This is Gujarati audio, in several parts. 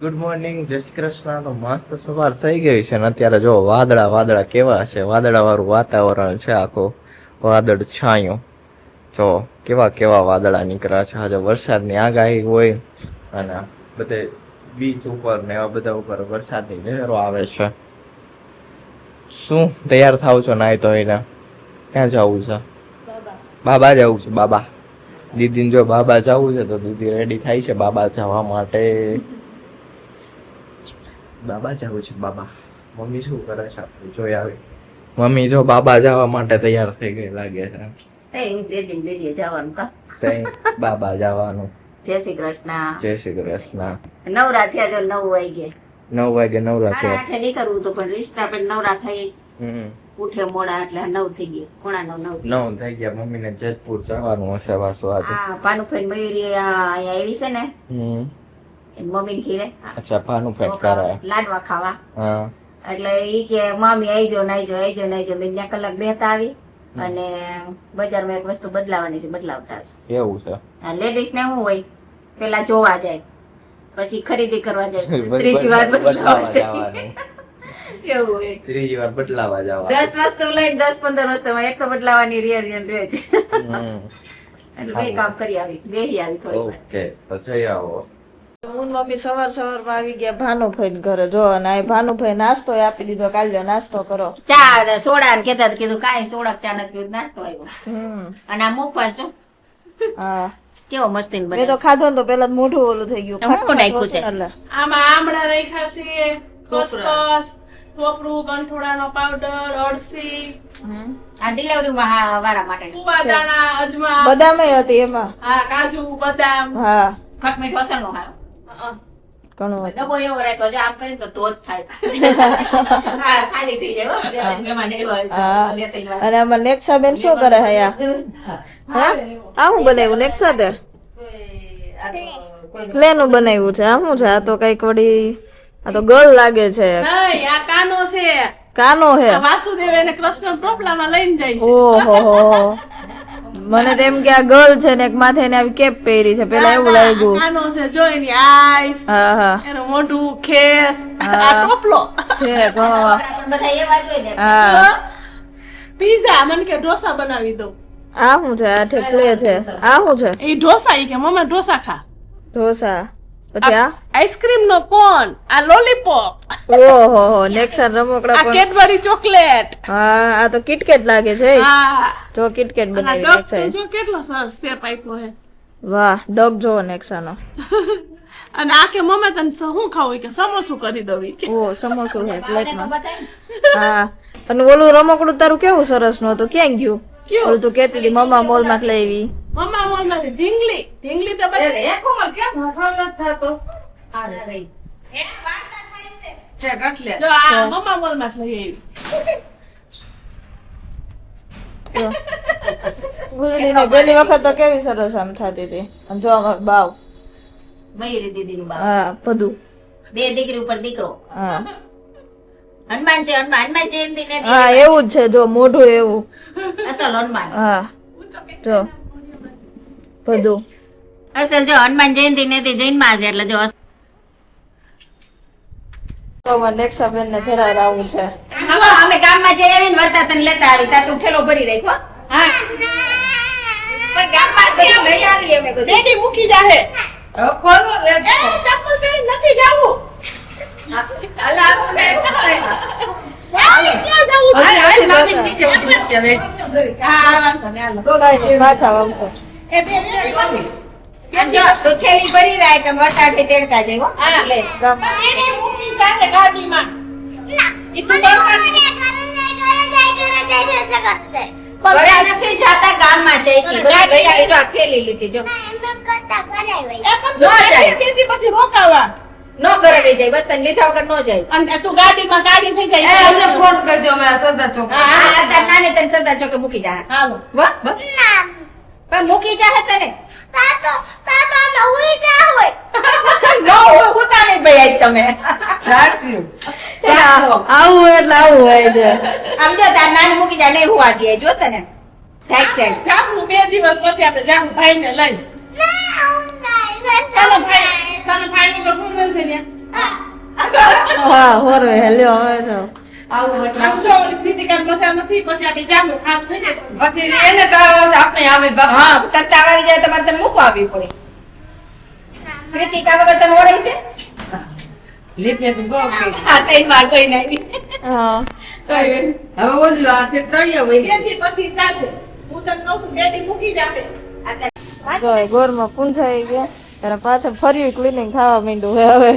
ગુડ મોર્નિંગ, જય શ્રી કૃષ્ણ. તો મસ્ત સવાર થઈ ગઈ છે ને અત્યારે જો વાદળા કેવા છે, વાદળા વાળું વાતાવરણ છે, આખું વાદળ છાયું. જો કેવા વાદળા નીકળ્યા છે. આજે વરસાદની આગાહી હોય અને બધે બીચ ઉપર ને એવા બધા ઉપર વરસાદની લહેરો આવે છે. શું તૈયાર થાવ છો નાય તો એને ક્યાં જવું છે? બાબા જવું છે. બાબા દીદીને જો બાબા જવું છે તો દીદી રેડી થાય છે બાબા જવા માટે. બાબા જવું છે બાબા. મમ્મી શું કરે છે આપણે જોઈ આવી. મમ્મી જો બાબા જવા માટે તૈયાર થઈ ગઈ લાગે છે. બાબા જવાનું. જય શ્રી કૃષ્ણ. જય શ્રી કૃષ્ણ. નવરા થયા જો 9 વાગે. 9 વાગે નવરા થયા. 8 નહીં કરવું તો પણ રિશ્તા પણ નવરા થઈ. ઉઠે મોડા એટલે 9 થઈ ગયા. પોણા 9 થઈ ગયા. મમ્મી ને જેતપુર જવાનું હશે પાછું આજે. હા, પાનુફેન મયુરી અહીંયા આવી છે ને. એની મમ્મી ઘીરે. અચ્છા, પાનુફેન કરાય લાડવા ખાવા. હા. એટલે ઈ કે મમ્મી આઈજો નાઈજો મેં ત્યાં કલાક બેહતા આવી અને બજારમાં એક વસ્તુ બદલાવાની છે, બદલાવતા એવું છે. લેડીઝ ને શું હોય, પેલા જોવા જાય પછી ખરીદી કરવા જાય, ત્રીજી વાર બદલાવા જવાનું. એવું હોય. ત્રીજી વાર બદલાવા જવાનું. 10 વસ્તુ લઈને 10-15 વસ્તુમાં એક તો બદલાવાની રિયન રહે છે. એટલે બે કામ કરી આવી, બેહી આવી થોડી વાર. ઓકે, તો જઈ આવો. હું મમ્મી સવારમાં આવી ગયા ભાનુભાઈ ઘરે. જો અને આ ભાનુભાઈ નાસ્તો આપી દીધો, કાલજો નાસ્તો કરો. ચા ને સોડા ને કેતા કીધું કાંઈ સોડા ચા નથી પીવું, નાસ્તો આવ્યો. અને આ મુખવાસ જો હા કેવો મસ્તી ને મેં તો ખાધો ને તો પેલા મોઢું ઓલું થઈ ગયું. હું નાખ્યું છે આમાં આમળા રાખ્યા છે, ખસખસ, ટોપરું, ગંઠોડાનો પાવડર, અળસી, આ ડિલિવરી માં વાળા માટે કુવા દાણા, અજમા, બદામય હતી એમાં. હા, કાજુ, બદામ. હા, ખટમીઠ વસલ નો હારો ઘણું હતું. ડબ્બો એવો રાખ્યો છે, આમ કરીને તો ધોધ થાય. હા, ખાલી થઈ જાય હો. બે ત્રણ મહેમાન આવ્યા હોય તો બે ત્રણ વાર. અને આમાં નેક્સા બેન શું કરે હયા? હા, આ હું બનાવ્યું નેક્સા તે આ તો કોઈ ક્લે નું બનાવ્યું છે. આ શું છે? આ તો કઈક વળી આ તો ગળ લાગે છે. નહીં, આ કાનો છે. કાનો હે. આ વાસુદેવ એને કૃષ્ણ ટોપલામાં લઈને જાય છે. ઓહો, મને તો એમ કે આ ગર્લ છે ને એક માથે એને આવી કેપ પહેરી છે. પેલા એવું લાગ્યું. કાનો છે, જો એની આઈસ, હા હા એનું મોઢું, ખેસ, આ ટોપલો. છે ઘણો. બધા એવા જ હોય ને. હા, પીઝા મને કે ઢોસા બનાવી દઉં. આ શું છે? આ ઠેકલે છે. આ શું છે? એ ઢોસા, ઈ કે મમ્મા ઢોસા ખા. ઢોસા. પછી આ આઈસ્ક્રીમ નો કોન, આ લોલીપોપ, ઓહો નેક્સા રમકડા આ પણ. Cadbury chocolate. હા, આ તો કિટકેટ લાગે છે. હા, જો કિટકેટ આ બનાવી ડગ નેક્સા. તો જો કેટલો સરસ શેપ આપ્યો હે. વાહ, ડગ જો નેક્સાનો. અને આ કે મમ્મી તને શું ખાવું કે સમોસું કરી દઉં ઈ કે. ઓ સમોસું છે પ્લેટમાં. બતાય હા, અને ઓલું રમકડું તારું કેવું સરસ નું હતું, ક્યાં ગયું? કેવું? ઓલું તું કેતી હતી મમ્મા મોલ માંથી લઈ આવી. મમ્મા મોલમાંથી ઢીંગલી તો બતાય. એ કોમલ કેમ હસવાનો થતો? આ રહી છે ગઠલે. જો આ મમ્મા મોલમાંથી લઈ આવી. ગુરડીને પેલી વખત તો કેવી સરસ આમ થતી હતી. અને જો અમાર બાવ. મયુરી દીદી નું બાપ. હા, બધું. બે દીકરી ઉપર દીકરો. હા હનુમાન છે, હનુમાન જયંતિ ને હા, એવું જ છે. જો મોઢું એવું. અસલ હનુમાન. હા, જો બધું. અસલ જો હનુમાન જયંતિ ને જૈનમાં છે એટલે જો નેક્સા બેન ને ફેરાર આવું છે. અમે ગામમાં જઈ આવીને વળતા તને લેતા આવી તા તું ઠેલો ભરી રાખ્યો. હા, પણ ગામમાં જઈ લઈ આવી અમે બધું. ડેડી મૂકી જાહે. ખોલો ચપ્પલ પહેરી નથી જાવું. અલા આ તો ક્યાં જાવું? હાલ મામી નીચે ઉતરી મૂકી હવે. હા વાંધો ને હાલો. કાંઈ નહીં, પાછા આવશે. એ બે જો તો થેલી ભરી રાખ કે વટાડે તેડતા જઈ હો. હા, લે ગામમાં. ડેડી મૂકી જાહે ગાડીમાં. ઈ તું ઘરે નથી જાતા ગામમાં જઈશી. બધું લઈ આવી જો આ થેલી લીધી જો. પછી રોકાવા. નો ઘરે લઈ જાય બસ તને લીધા વગર નો જાય. અને તું ગાડીમાં ગાડી થઈ એ જાય. અમને ફોન કરજો અમે સરદાર ચોક. હા તાર નાની તને સરદાર ચોકે મૂકી જા. હાલો. વાહ બસ પણ મૂકી જા તને. નો હોય ઉતાને ભાઈ આજ તમે. સાચું. આવું એટલે આવું હોય છે. આમ જો તાર નાની મૂકી જા નહીં હુવા દે જો તને. Side side. જાવું 2 દિવસ પછી આપણે જાવું ભાઈને લઈ. તને ભાઈ વગર કોણ બેસે ત્યાં? હા હોરવે હેલ્યો હવે તો આમ જો ઓલી ફીતિકા મજા નથી પછી આટલી જામો આમ થઈ જાય પછી એને તાવ આવશે, આપણે આવે બાપા. હા તને તાવ આવી જાય તમારે તને મૂકવા આવવી પડે કૃતિકા વગર તને ઓળાય છે લીપે તો બહુ કઈ. આ તઈ માર કઈ નહીં હા હવે ઓલું આ છે તળિયા વહી ગયું. ત્યાંથી પછી ચાલશે હું તને કહું ડેડી મૂકી જ આપે જો ગોરમાં પૂંછાઈ ગયા અને પાછળ ફરી ક્લીનિંગ થવા માંડ્યું હવે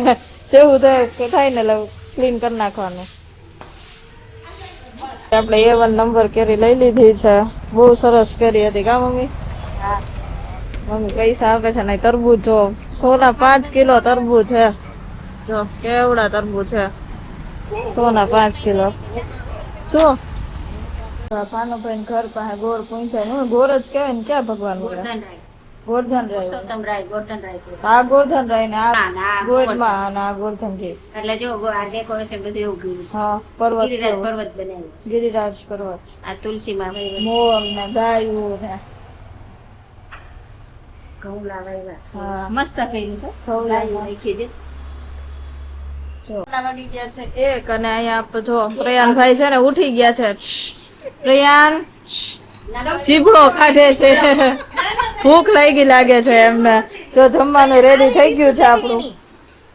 જેવું થાય કે થાય ને ક્લીન કરી નાખવાનું. આપણે A1 નંબર કેરી લઈ લીધી છે, બહુ સરસ કેરી હતી કા મમ્મી? મમ્મી પૈસા આપે છે ને તરબૂચ જો 105 કિલો તરબૂચ છે, જો કેવડા તરબૂચ છે 105 કિલો. શું ભાનુભાઈ ઘર પાસે ગોળ પહોંચાય ને ગોળ જ કહેવાય ને ક્યાં ભગવાન ગોરધન રાય પુરુષોત્તમ રાય ગોર્ધન રાય આ ગોરધન રાય ને આ ના, ના, ગોળમાં અને આ ગોરધનજી. એટલે જો આ ડેકોરેશન બધું એવું કર્યું છે હા પર્વત ગિરિરાજ જેવું. પર્વત બનાવ્યું છે ગિરિરાજ પર્વત, આ તુલસીમાં વાવ્યા મોર ને ગાયું ને ઘઉંલા વાવ્યા છે હા. મસ્ત કર્યું છે ઘઉંલા નાખી દે જો વાગી ગયા છે 1 અને અહીંયા આપણે જો પ્રયાનભાઈ છે ને ઉઠી ગયા છે. પ્રયાન ચીબડો કાઢે છે, ભૂખ લાગી લાગે છે એમને. જો જમવાનું રેડી થઈ ગયું છે આપણું.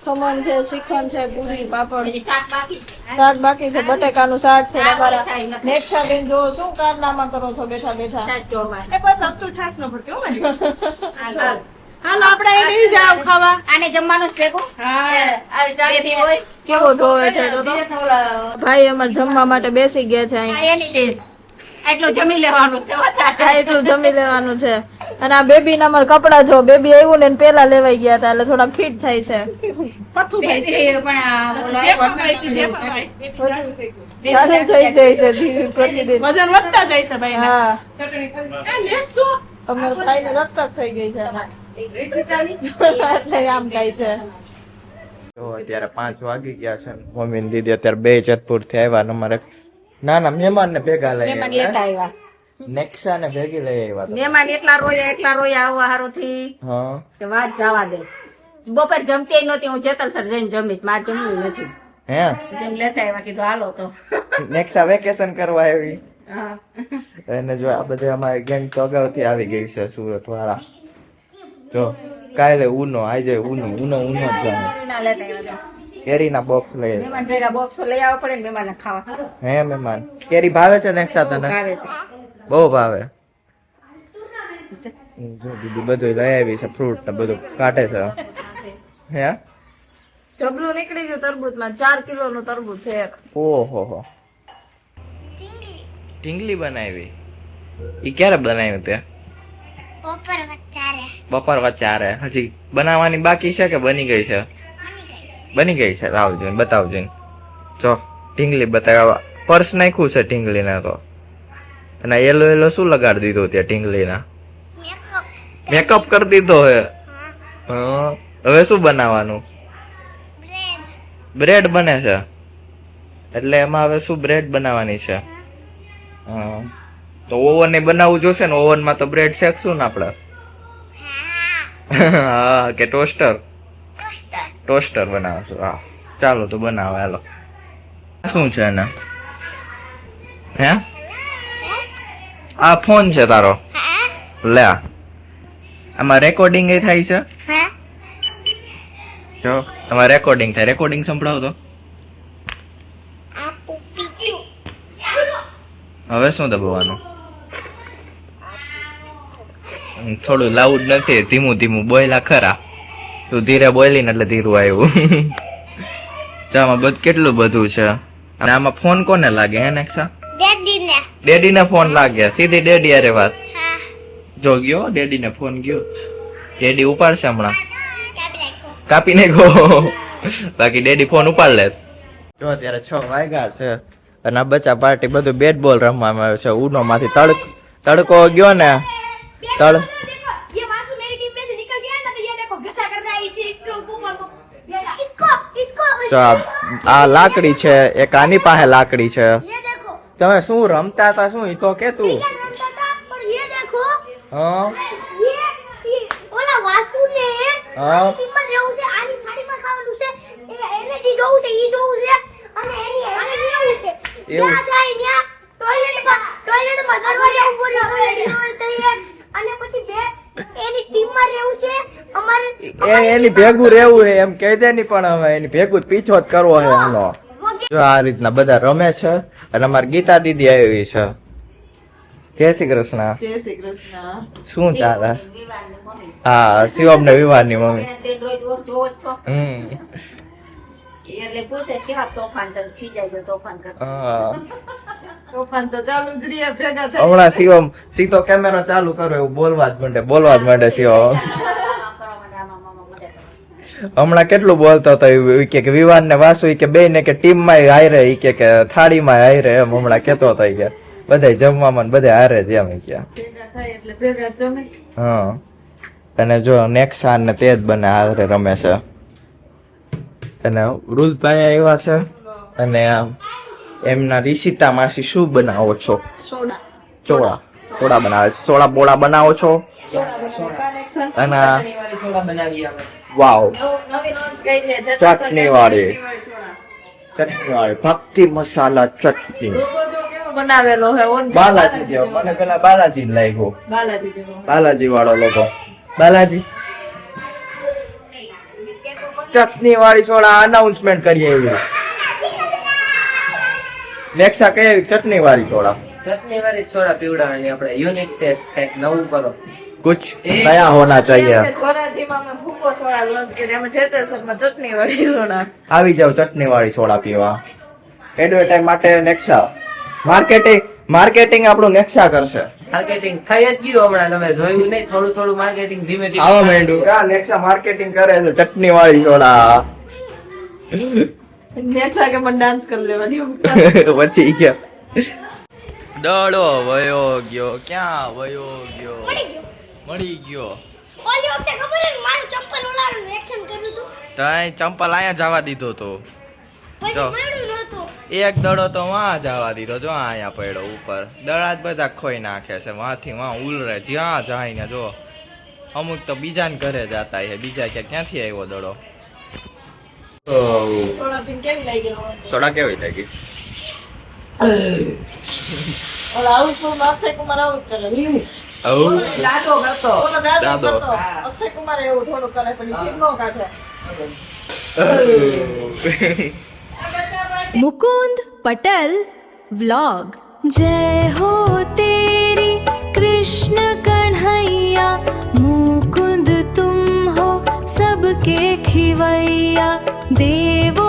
ખમણ છે, શ્રીખંડ છે, પૂરી, પાપડ, શાક બાકી શાક બાકી છે, બટેકાનું શાક છે. તમારા નેક્સા બેન જો શું કારનામા કરો છો બેઠા બેઠા? બસ अब तो छाछ न भरते हो હાલો આપણે એ બેસી જાવ ખાવા આને જમવાનું જ ભેગું આવી ચાલી હોય કેવો જોવે છે તો ભાઈ અમારે જમવા માટે બેસી ગયા છે અહીં. એની ટેસ્ટ એટલું જમી લેવાનું છે વધારે આ એટલું જમી લેવાનું છે. અને આ બેબી ના અમારે કપડા જો બેબી આવ્યું ને એને પેલા લેવાઈ ગયા હતા એટલે થોડા ફિટ થાય છે. પથું થાય છે પણ આ ઓલો જે પણ થાય છે જે પણ થાય જાડું થઈ જાય છે પ્રતિદિન. વજન વધતા જાય છે ભાઈ હા ચટણી આ લે શું અમારે ખાઈને રક્ત જ થઈ ગઈ છે એટલે આમ થાય છે. તો અત્યારે 5 વાગી ગયા છે. મમ્મી ને દીદી અત્યારે 2 જેતપુર થી આવ્યા ને અમારે નાના મહેમાન ને ભેગા લઈ મહેમાન લેતા આવ્યા. આવ્યા નેક્સા ને ભેગી લઈ આવ્યા હતા. મહેમાન એટલા રોયા આવવા હારું થી હા કે વાત જવા દે. બપોર જમતી નહોતી હું જેતલસર જઈને જમીશ મારે જમવું નથી હે પછી એમ લેતા આવ્યા કીધું હાલો તો નેક્સા વેકેશન કરવા આવી હા અને જો આ બધે અમારી ગેંગ તો અગાઉથી આવી ગઈ છે સુરત વાળા. જો કાલે ઉનો આજે ઉનો જ જાણે ના લેતા આવ્યા કેરીના બોક્સ લઈ આવ્યા. મહેમાન ભેગા બોક્સો લઈ આવવા પડે ને મહેમાન ખાવા હે મહેમાન કેરી ભાવે છે નેક્સા તને? ભાવે છે બહુ ભાવે. જો દીદી બધું લઈ આવી છે, ફ્રૂટ ને બધું કાઢે છે. હે ઢગલું નીકળી ગયું તરબૂચમાં. 4 કિલો નું તરબૂચ છે એક. ઓહો હો ઢીંગલી બનાવી. ઈ ક્યારે બનાવ્યું તે? બપોર વચારે. હજી બનાવવાની બાકી છે કે બની ગઈ છે? બની ગઈ છે. લાવજો ને બતાવજો ને. જો ઢીંગલી બતાવ્યા. પર્સ નાખ્યું છે ઢીંગલીના તો. અને યેલો શું લગાડી દીધું ત્યાં ઢીંગલીના? મેકઅપ કરી દીધો હે. હા હવે શું બનાવવાનું? બ્રેડ બને છે. એટલે એમાં હવે શું બ્રેડ બનાવવાની છે? હા તો ઓવન ને બનાવવું જોશે ને. ઓવન માં તો બ્રેડ શેકશું ને આપણે. હા કે ટોસ્ટર? ટોસ્ટર બનાવશું. હા ચાલો તો બનાવો હાલો. શું છે ને? હે આ ફોન છે તારો? લે આમાં રેકોર્ડિંગ એ થાય છે. જો તમારે રેકોર્ડિંગ થાય. રેકોર્ડિંગ સંભળાવો તો. હવે શું દબાવવાનું? થોડું લાઉડ નથી, ધીમું ધીમું બોયલા ખરા. તું ધીરે બોલી ને એટલે ધીરું આવ્યું. આમાં કેટલું બધું છે. અને આમાં ફોન કોને લાગે હે નેક્સા? ડેડી ને ફોન લાગે. સીધી ડેડી અરે વાત. જો ગયો ડેડી ને ફોન ગયો. ડેડી ઉપાડશે હમણાં. કાપી નાખો. બાકી ડેડી ફોન ઉપાડ લે. જો અત્યારે 6 વાગ્યા છે અને આ બચ્ચા પાર્ટી બધું બેટ બોલ રમવામાં આવ્યું છે. ઉનો માંથી તડકો ગયો ને તો આ લાકડી છે. એક આની પાસે લાકડી છે. તમે શું રમતા હતા? શું ઈ તો કે તું? હા ઓલા વાસુ ને હા ટીમમાં રહેવું છે આની થાળીમાં ખાવાનું છે એને જે જોવું છે ઈ જોવું છે અને એની એને લેવું છે એવું? જ્યાં જાય ત્યાં ટોયલેટમાં દરવાજા ઉપર અને પછી બે એની ટીમમાં રહેવું છે અમારે એની ભેગું રહેવું હે એમ કહી દે ની, પણ હવે એની ભેગું જ પીછો જ કરવો હે આનો. જો આ રીતના બધા રમે છે અને અમારી ગીતા દીદી આવી છે. જય શ્રી કૃષ્ણ. જય શ્રી કૃષ્ણ. શું ચાલે? વિવાનની મમ્મી હા, શિવમ ને વિવાનની મમ્મી. એને તે રોજ જોવો જ છો હમ એટલે પૂછે છે કેવા તોફાન કરે છે, ખીજાય તો તોફાન કરે હા. તોફાન તો ચાલુ જ રહે ભેગા થઈ. હમણાં શિવમ સીધો કેમેરો ચાલુ કરો એવું બોલવા જ માંડે શિવમ. આમ કરવા માંડે, આમ આમ આમ બધે કરે. હમણાં કેટલું બોલતો હતો ઈ કે વિવાન ને વાસુ ઈ કે બે ને કે ટીમ માં હારે ઈ કે થાળી માં હારે એમ હમણાં કેતો હતો ઈ કે બધા જમવામાં બધે હારે જ એમ કે. ભેગા થાય એટલે ભેગા જ જમે. હા, અને જો નેક્સા ને તે જ બને હારે રમે છે. અને વૃદ્ધભાઈ આવ્યા છે અને એમના રિશિતા માસી શું બનાવો છો? સોડા. ચોળા બનાવે છે. સોડા બોળા બનાવો છો? કનેક્શન. અને વાળી સોડા બનાવી આવે. વાવ, નવી લોન્ચ કરી છે ચટણી વાળી. સોડા. ચટણી વાળી ભક્તિ મસાલા ચટણી. લોગો જો કેવો બનાવેલો છે ઓન બાલાજી જેવો. મને પેલા બાલાજી લાગ્યો. બાલાજી જેવો. બાલાજી વાળો લોગો. બાલાજી ચટણી વાળી સોડા અનાઉન્સમેન્ટ કરીએ એવી. નેક્સા કઈ ચટણી વાળી સોડા? ચટણી વાળી સોડા પીવડાવવાની આપણે યુનિક ટેસ્ટ કંઈક નવું કરો. कुछ नया होना चाहिए. કોરાજીમાં અમે ભૂકો સોડા લોન્ચ કરી અમે જેતેસરમાં ચટણી વાળી સોડા. આવી જાવ ચટણી વાળી સોડા પીવા. એડવર્ટાઇઝ માટે નેક્સા માર્કેટિંગ આપણું નેક્સા કરશે. માર્કેટિંગ થઈ જ ગયું હમણાં, તમે જોયું નહીં? થોડું થોડું માર્કેટિંગ ધીમે ધીમે આવા માંડ્યું કા નેક્સા માર્કેટિંગ કરે છે ચટણી વાળી સોડા. નેક્સા કે મને ડાન્સ કરી લેવા દો. પછી કે દડો વયો ગયો, ક્યાં વયો ગયો? મળી ગયો. ઓલી વખતે ખબર હે મારું ચંપલ ઓલાનું એક્શન કર્યું હતું તઈ ચંપલ અહીંયા જવા દીધો તો. પછી જો. મળ્યું નહોતું એક દડો તો વાં જવા દીધો, જો અહીંયા પડ્યો ઉપર. દડા જ બધા ખોઈ નાખે છે, વાંથી વાં ઉલરે જ્યાં જાય ને. જો અમુક તો બીજાને ઘરે જતા છે, બીજા કે ક્યાંથી આવ્યો દડો. સોડા પીને કેવી લાગી? સોડા કેવી લાગી? ઓલા હાઉસફુલ અક્ષય કુમાર આવું જ કરે. આવું દાદો કરતો. ઓલો દાદો દાદો. કરતો. અક્ષય કુમાર એવું થોડું કરે પણ જીભ નો કાઢે. मुकुंद पटल व्लॉग जय हो तेरी कृष्ण कन्हैया मुकुंद तुम हो सबके खिवैया देवो